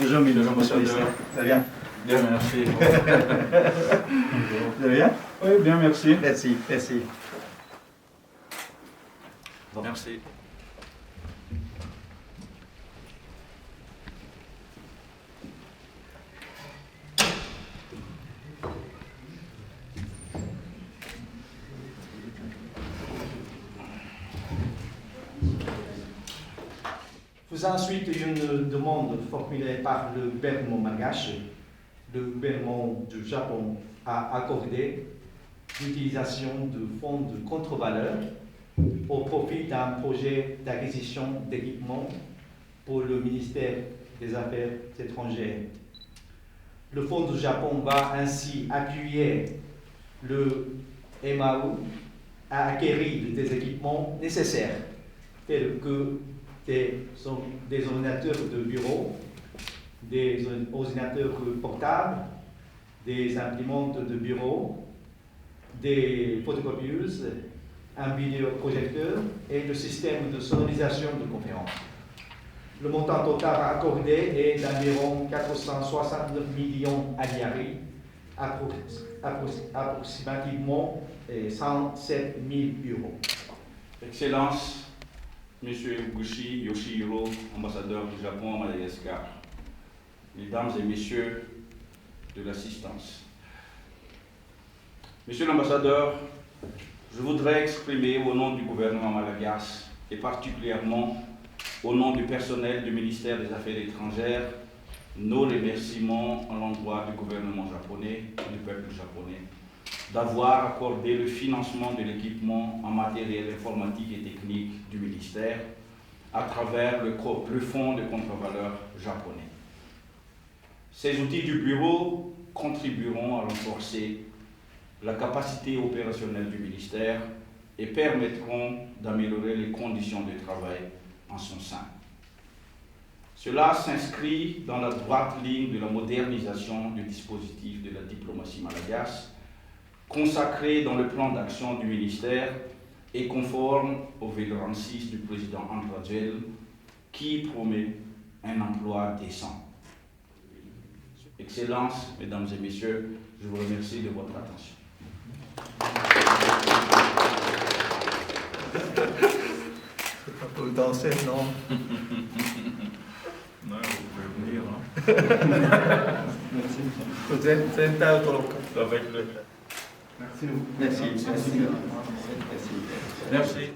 Bonjour, ambassadeur. Ça va bien? Bien, merci. Vous allez bien? Oui, bien, merci. Merci, merci. Merci. Vous ensuite une demande formulée par le gouvernement malgache. Le gouvernement du Japon a accordé l'utilisation de fonds de contre-valeur au profit d'un projet d'acquisition d'équipements pour le ministère des Affaires étrangères. Le fonds du Japon va ainsi appuyer le MAU à acquérir des équipements nécessaires tels que des ordinateurs de bureau, des ordinateurs portables, des imprimantes de bureau, des photocopieuses, un vidéoprojecteur et le système de sonorisation de conférences. Le montant total accordé est d'environ 469 millions aliari, approximativement 107 000 euros. Excellence, Monsieur Gushi Yoshihiro, ambassadeur du Japon à Madagascar, Mesdames et Messieurs de l'assistance. Monsieur l'ambassadeur, je voudrais exprimer au nom du gouvernement malagasy et particulièrement au nom du personnel du ministère des Affaires étrangères nos remerciements à l'endroit du gouvernement japonais et du peuple japonais d'avoir accordé le financement de l'équipement en matériel informatique et technique du ministère à travers le fonds de contre-valeur japonais. Ces outils du bureau contribueront à renforcer la capacité opérationnelle du ministère et permettront d'améliorer les conditions de travail en son sein. Cela s'inscrit dans la droite ligne de la modernisation du dispositif de la diplomatie malagasy, consacré dans le plan d'action du ministère et conforme au V46 du président André Rajel, qui promet un emploi décent. Excellences, Mesdames et Messieurs, je vous remercie de votre attention. C'est pas pour danser, non? Non, vous pouvez venir. Hein. Merci. Avec le... Merci. Merci. Merci. Merci.